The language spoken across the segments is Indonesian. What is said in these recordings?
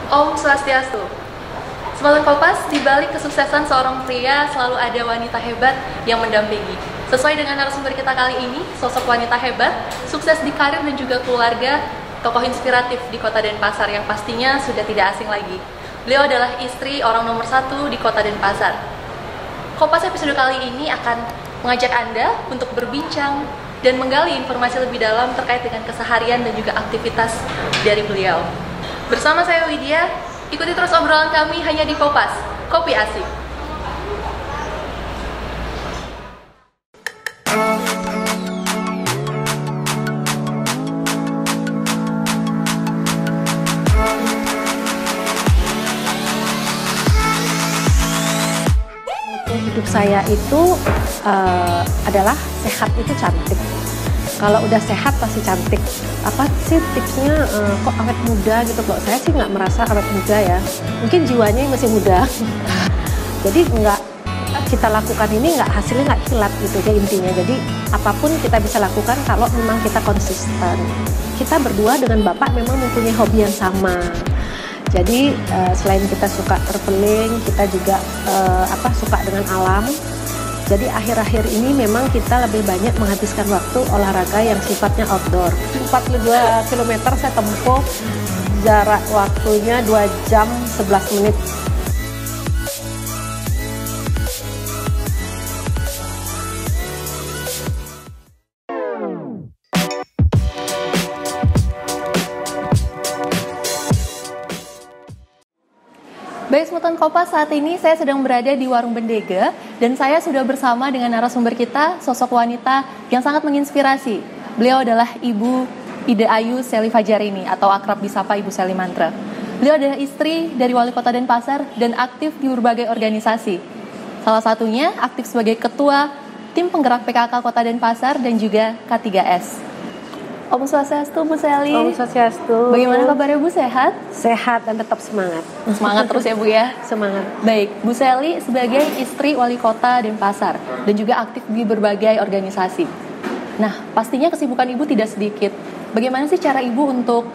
Om Swastiastu. Sobat Kompas, di balik kesuksesan seorang pria selalu ada wanita hebat yang mendampingi. Sesuai dengan narasumber kita kali ini, sosok wanita hebat, sukses di karir dan juga keluarga, tokoh inspiratif di kota Denpasar yang pastinya sudah tidak asing lagi. Beliau adalah istri orang nomor 1 di kota Denpasar. Kompas episode kali ini akan mengajak Anda untuk berbincang dan menggali informasi lebih dalam terkait dengan keseharian dan juga aktivitas dari beliau. Bersama saya Widya, ikuti terus obrolan kami hanya di Kompas, Kopi Asik. Hidup saya itu adalah sehat itu cantik. Kalau udah sehat pasti cantik. Apa sih tipsnya kok awet muda gitu? Kalau saya sih nggak merasa awet muda ya. Mungkin jiwanya masih muda. Jadi nggak kita lakukan ini nggak hasilnya nggak kilat gitu ya intinya. Jadi apapun kita bisa lakukan kalau memang kita konsisten. Kita berdua dengan Bapak memang mempunyai hobi yang sama. Jadi selain kita suka traveling, kita juga suka dengan alam. Jadi akhir-akhir ini memang kita lebih banyak menghabiskan waktu olahraga yang sifatnya outdoor. 42 km saya tempuh, jarak waktunya 2 jam 11 menit. Baik, Smutan Kompas, saat ini saya sedang berada di Warung Bendega dan saya sudah bersama dengan narasumber kita, sosok wanita yang sangat menginspirasi. Beliau adalah Ibu Ida Ayu Seli Fajarini atau akrab disapa Ibu Seli Mantra. Beliau adalah istri dari Wali Kota Denpasar dan aktif di berbagai organisasi. Salah satunya aktif sebagai ketua tim penggerak PKK Kota Denpasar dan juga K3S. Om Swastiastu, Bu Seli. Om Swastiastu. Bagaimana kabarnya, Bu? Sehat? Sehat dan tetap semangat. Semangat terus ya, Bu ya. Semangat. Baik, Bu Seli sebagai istri Wali Kota Denpasar dan juga aktif di berbagai organisasi. Nah, pastinya kesibukan Ibu tidak sedikit. Bagaimana sih cara Ibu untuk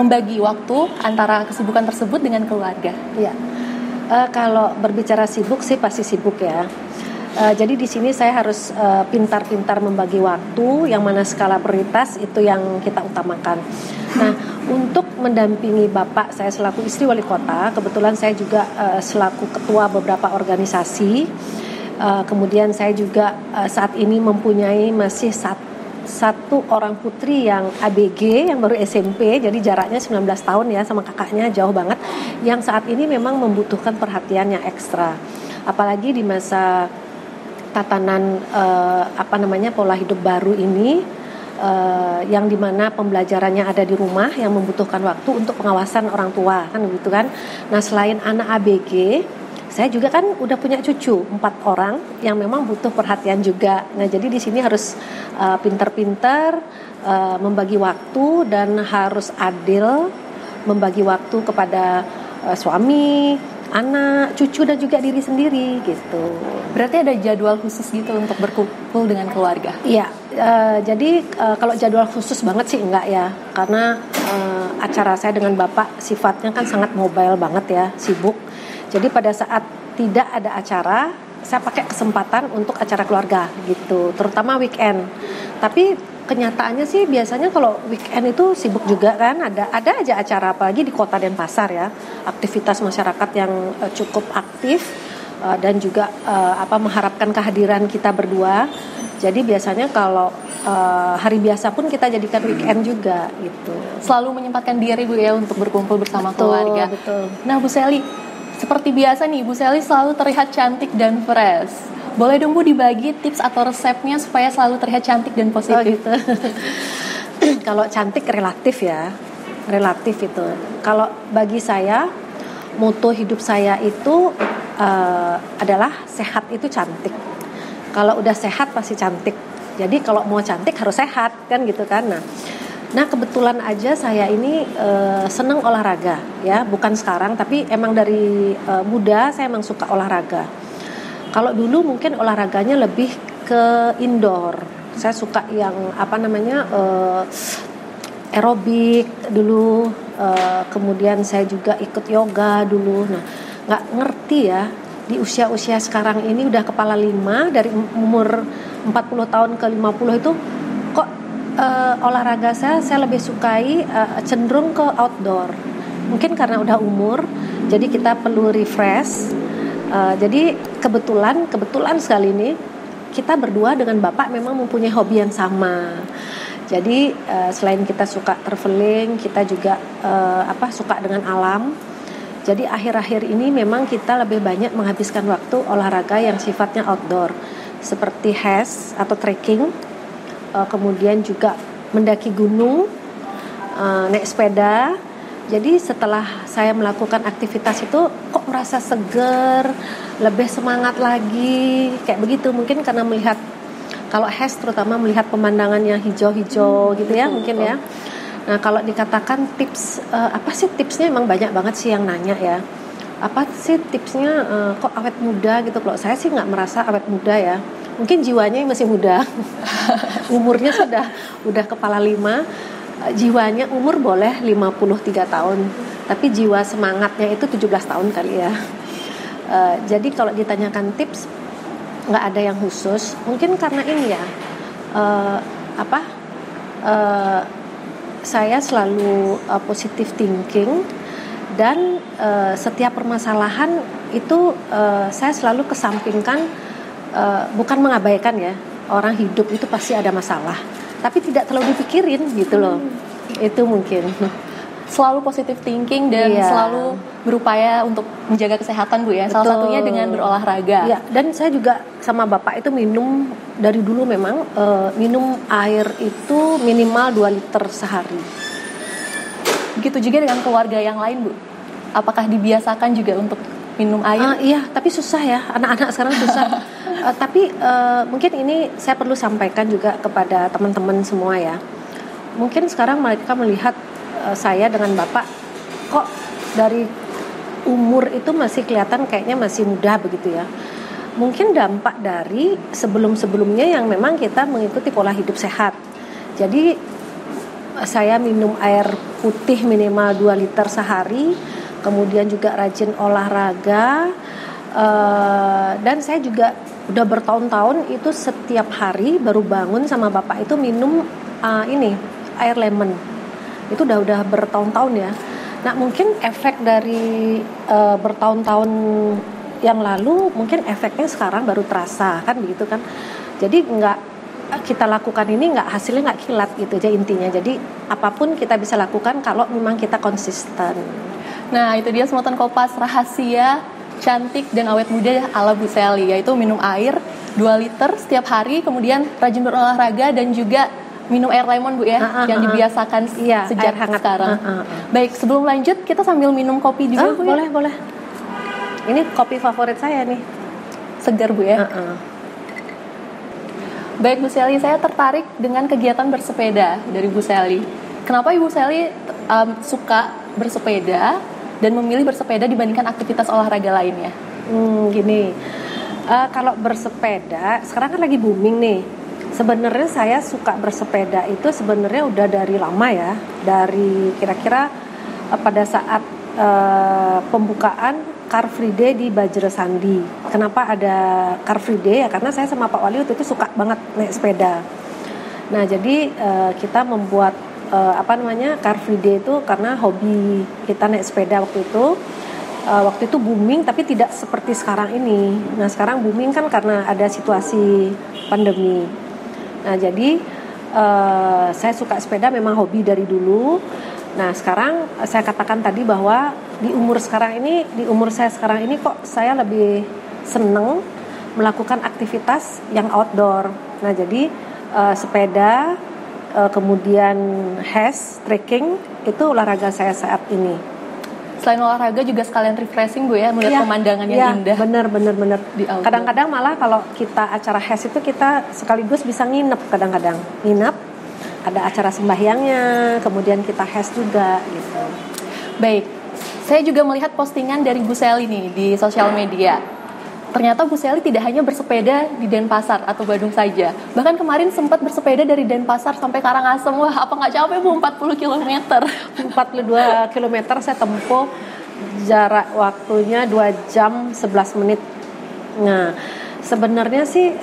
membagi waktu antara kesibukan tersebut dengan keluarga? Iya. Kalau berbicara sibuk sih pasti sibuk ya. Jadi di sini saya harus pintar-pintar membagi waktu, yang mana skala prioritas itu yang kita utamakan. Nah, untuk mendampingi Bapak, saya selaku istri wali kota, kebetulan saya juga selaku ketua beberapa organisasi. Kemudian saya juga saat ini mempunyai masih satu orang putri yang ABG, yang baru SMP, jadi jaraknya 19 tahun ya sama kakaknya, jauh banget, yang saat ini memang membutuhkan perhatian yang ekstra. Apalagi di masa tatanan pola hidup baru ini yang dimana pembelajarannya ada di rumah yang membutuhkan waktu untuk pengawasan orang tua kan begitu kan. Nah, selain anak ABG, saya juga kan udah punya cucu 4 orang yang memang butuh perhatian juga. Nah, jadi di sini harus pintar-pintar membagi waktu dan harus adil membagi waktu kepada suami, anak, cucu dan juga diri sendiri gitu. Berarti ada jadwal khusus gitu untuk berkumpul dengan keluarga? Iya, jadi kalau jadwal khusus banget sih enggak ya, karena acara saya dengan Bapak sifatnya kan sangat mobile banget ya, sibuk. Jadi pada saat tidak ada acara, saya pakai kesempatan untuk acara keluarga gitu, terutama weekend. Tapi kenyataannya sih biasanya kalau weekend itu sibuk juga kan, ada aja acara, apalagi di Kota Denpasar ya, aktivitas masyarakat yang cukup aktif dan juga mengharapkan kehadiran kita berdua. Jadi biasanya kalau hari biasa pun kita jadikan weekend juga gitu. Selalu menyempatkan diri Bu ya untuk berkumpul bersama keluarga. Betul. Nah, Bu Seli, seperti biasa nih, Bu Seli selalu terlihat cantik dan fresh. Boleh dong Bu dibagi tips atau resepnya supaya selalu terlihat cantik dan positif? Oh gitu. Kalau cantik relatif ya, relatif itu. Kalau bagi saya, moto hidup saya itu adalah sehat itu cantik. Kalau udah sehat pasti cantik. Jadi kalau mau cantik harus sehat kan gitu kan. Nah kebetulan aja saya ini senang olahraga ya, bukan sekarang tapi emang dari muda saya emang suka olahraga. Kalau dulu mungkin olahraganya lebih ke indoor. Saya suka yang aerobik dulu, Kemudian saya juga ikut yoga dulu. Nah, nggak ngerti ya di usia-usia sekarang ini udah kepala 5, dari umur 40 tahun ke 50 itu kok olahraga saya lebih sukai cenderung ke outdoor. Mungkin karena udah umur, jadi kita perlu refresh. Jadi kebetulan sekali ini kita berdua dengan Bapak memang mempunyai hobi yang sama. Jadi selain kita suka traveling, kita juga suka dengan alam. Jadi akhir-akhir ini memang kita lebih banyak menghabiskan waktu olahraga yang sifatnya outdoor, seperti HES atau trekking, kemudian juga mendaki gunung, naik sepeda. Jadi setelah saya melakukan aktivitas itu kok merasa seger, lebih semangat lagi, kayak begitu. Mungkin karena melihat, kalau HES terutama melihat pemandangan yang hijau-hijau gitu ya, mungkin ya. Nah, kalau dikatakan tips, apa sih tipsnya, emang banyak banget sih yang nanya ya. Apa sih tipsnya kok awet muda gitu. Kalau saya sih nggak merasa awet muda ya. Mungkin jiwanya masih muda. Umurnya udah kepala 5. Jiwanya umur boleh 53 tahun. Tapi jiwa semangatnya itu 17 tahun kali ya. Jadi kalau ditanyakan tips, nggak ada yang khusus. Mungkin karena ini ya, saya selalu positive thinking, dan setiap permasalahan itu saya selalu kesampingkan, bukan mengabaikan ya, orang hidup itu pasti ada masalah, tapi tidak terlalu dipikirin gitu loh. Itu mungkin selalu positive thinking dan selalu berupaya untuk menjaga kesehatan Bu ya. Salah satunya dengan berolahraga. Iya, dan saya juga sama Bapak itu minum dari dulu memang minum air itu minimal 2 liter sehari. Begitu juga dengan keluarga yang lain Bu. Apakah dibiasakan juga untuk minum air? Iya, tapi susah ya, anak-anak sekarang susah. Tapi mungkin ini saya perlu sampaikan juga kepada teman-teman semua ya. Mungkin sekarang mereka melihat saya dengan Bapak kok dari umur itu masih kelihatan kayaknya masih muda begitu ya. Mungkin dampak dari sebelum-sebelumnya yang memang kita mengikuti pola hidup sehat. Jadi saya minum air putih minimal 2 liter sehari, kemudian juga rajin olahraga, dan saya juga udah bertahun-tahun itu setiap hari baru bangun sama Bapak itu minum air lemon. Itu udah bertahun-tahun ya. Nah, mungkin efek dari bertahun-tahun yang lalu, mungkin efeknya sekarang baru terasa kan begitu kan. Jadi kita lakukan ini hasilnya nggak kilat gitu aja intinya. Jadi apapun kita bisa lakukan kalau memang kita konsisten. Nah, itu dia Smoothie Kompas, rahasia cantik dan awet muda ala Bu Sally, yaitu minum air 2 liter setiap hari, kemudian rajin berolahraga dan juga minum air lemon Bu ya, yang dibiasakan sejak hangat sekarang. Baik, sebelum lanjut kita sambil minum kopi juga Bu ya? Boleh. Ini kopi favorit saya nih. Segar Bu ya. Baik Bu Sally, saya tertarik dengan kegiatan bersepeda dari Bu Sally. Kenapa Ibu Sally suka bersepeda dan memilih bersepeda dibandingkan aktivitas olahraga lainnya? Gini, kalau bersepeda sekarang kan lagi booming nih. Sebenarnya saya suka bersepeda itu sebenarnya udah dari lama ya, dari kira-kira pada saat pembukaan Car Free Day di Bajrasandi. Kenapa ada Car Free Day ya? Karena saya sama Pak Wali waktu itu suka banget naik sepeda. Nah, jadi kita membuat Car Free Day itu karena hobi kita naik sepeda waktu itu. Waktu itu booming tapi tidak seperti sekarang ini. Nah, sekarang booming kan karena ada situasi pandemi. Nah, jadi saya suka sepeda memang hobi dari dulu. Nah, sekarang saya katakan tadi bahwa di umur saya sekarang ini kok saya lebih seneng melakukan aktivitas yang outdoor. Nah, jadi sepeda, kemudian HES, trekking, itu olahraga saya saat ini. Selain olahraga juga sekalian refreshing Bu ya, melihat pemandangan yang indah. Bener. Kadang-kadang malah kalau kita acara HES itu kita sekaligus bisa nginep kadang-kadang. Ada acara sembahyangnya, kemudian kita HES juga gitu. Baik, saya juga melihat postingan dari Bu Sally nih di sosial media. ternyata Bu Sally tidak hanya bersepeda di Denpasar atau Badung saja. Bahkan kemarin sempat bersepeda dari Denpasar sampai Karangasem. Wah, apa nggak capek Bu 40 km? 42 km saya tempuh, jarak waktunya 2 jam 11 menit. Nah, sebenarnya sih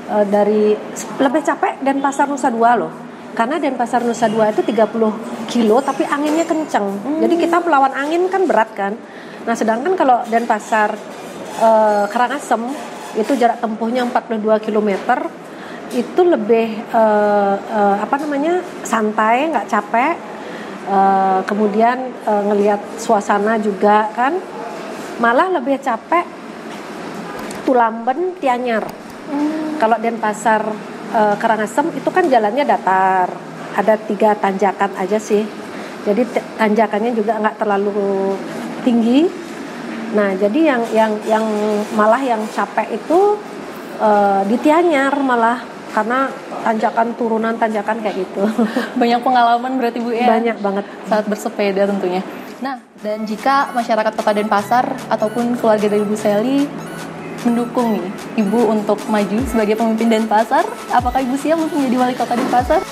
dari lebih capek Denpasar Nusa Dua loh. Karena Denpasar Nusa Dua itu 30 kilo tapi anginnya kencang. Jadi kita melawan angin kan berat kan. Nah, sedangkan kalau Denpasar Karangasem itu jarak tempuhnya 42 km, itu lebih santai, nggak capek. Kemudian ngelihat suasana juga kan, malah lebih capek Tulamben Tianyar. Kalau Denpasar Karangasem itu kan jalannya datar, ada 3 tanjakan aja sih, jadi tanjakannya juga nggak terlalu tinggi. Nah, jadi yang malah yang capek itu di Tianyar malah, karena turunan tanjakan kayak gitu. Banyak pengalaman berarti Bu ya? Banyak banget saat bersepeda tentunya. Nah, dan jika masyarakat Kota Denpasar ataupun keluarga dari Bu Sally mendukung nih Ibu untuk maju sebagai pemimpin Denpasar, apakah Ibu siap untuk menjadi wali kota Denpasar?